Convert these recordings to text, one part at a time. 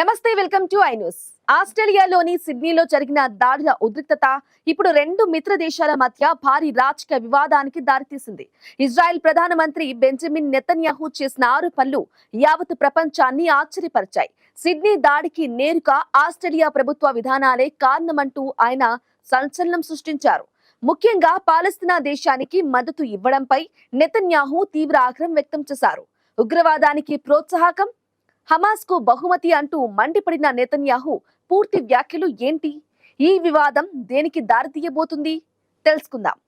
నమస్తే, welcome to I news. ఆస్ట్రేలియాలోని సిడ్నీలో జరిగిన దాడుల ఉద్రిక్తత ఇప్పుడు రెండు మిత్ర దేశాల మధ్య భారీ రాజకీయ వివాదానికి దారితీసింది. ఇజ్రాయెల్ ప్రధానమంత్రి బెంజమిన్ నెతన్యాహు చేసిన ఆరోపణలు యావత్ ప్రపంచాన్ని ఆశ్చర్యపరిచాయి. సిడ్నీ దాడికి నేరుగా ఆస్ట్రేలియా ప్రభుత్వ విధానాలే కారణమంటూ ఆయన సంచలనం సృష్టించారు. ముఖ్యంగా పాలస్తీనా దేశానికి మద్దతు ఇవ్వడంపై నెతన్యాహు తీవ్ర ఆగ్రహం వ్యక్తం చేశారు. ఉగ్రవాదానికి ప్రోత్సాహకం, హమాస్ కు బహుమతి అంటూ మండిపడిన నెతన్యాహు పూర్తి వ్యాఖ్యలు ఏంటి? ఈ వివాదం దేనికి దారితీయబోతుంది? తెలుసుకుందాం.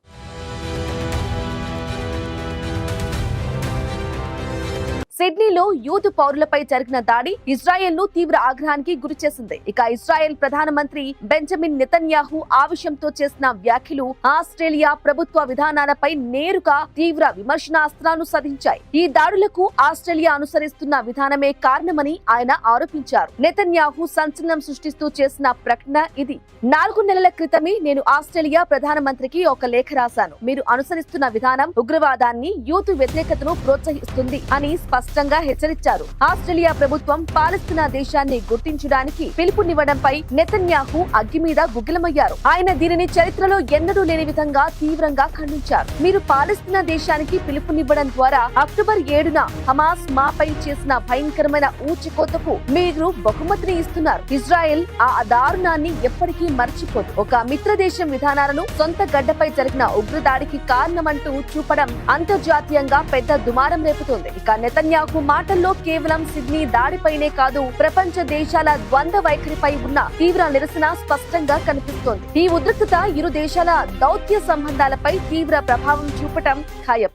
సిడ్నీలో యూత్ పౌరులపై జరిగిన దాడి ఇజ్రాయెల్ ను తీవ్ర ఆగ్రహానికి గురిచేసింది. ఇక ఇజ్రాయెల్ ప్రధానమంత్రి బెంజమిన్ నెతన్యాహు ఆ విషయంతో చేసిన వ్యాఖ్యలు ఆస్ట్రేలియా ప్రభుత్వ విధానాలపై నేరుగా తీవ్ర విమర్శనాస్త్రాలను సంధించాయి. ఈ దాడులకు ఆస్ట్రేలియా అనుసరిస్తున్న విధానమే కారణమని ఆయన ఆరోపించారు. నెతన్యాహు సంచలనం సృష్టిస్తూ చేసిన ప్రకటన ఇది. 4 నెలల క్రితమే నేను ఆస్ట్రేలియా ప్రధానమంత్రికి ఒక లేఖ రాశాను. మీరు అనుసరిస్తున్న విధానం ఉగ్రవాదాన్ని, యూత్ వ్యతిరేకతను ప్రోత్సహిస్తుంది అని స్పష్టంగా హెచ్చరించారు. ఆస్ట్రేలియా ప్రభుత్వం పాలస్తీనా దేశాన్ని గుర్తించడానికి పిలుపునివ్వడంపై నెతన్యాహు అగ్గి మీద గుగ్గిలమయ్యారు. ఆయన దీనిని చరిత్రలో ఎన్నడూ లేని విధంగా తీవ్రంగా ఖండించారు. మీరు పాలస్తీనా దేశానికి పిలుపునివ్వడం ద్వారా అక్టోబర్ 7న హమాస్ మాపై చేసిన భయంకరమైన ఊచకోతకు మీరు బహుమతిని ఇస్తున్నారు. ఇజ్రాయెల్ ఆ దారుణాన్ని ఎప్పటికీ మర్చిపోదు. ఒక మిత్ర దేశం విధానాలను సొంత గడ్డపై జరిగిన ఉగ్రదాడికి కారణమంటూ చూపడం అంతర్జాతీయంగా పెద్ద దుమారం రేపుతోంది. ఇక నెతన్యాహు మాటల్లో కేవలం సిడ్నీ దాడిపైనే కాదు, ప్రపంచ దేశాల ద్వంద్వ వైఖరిపై ఉన్న తీవ్ర నిరసన స్పష్టంగా కనిపిస్తోంది. ఈ ఉద్రిక్తత ఇరు దేశాల దౌత్య సంబంధాలపై తీవ్ర ప్రభావం చూపటం ఖాయం.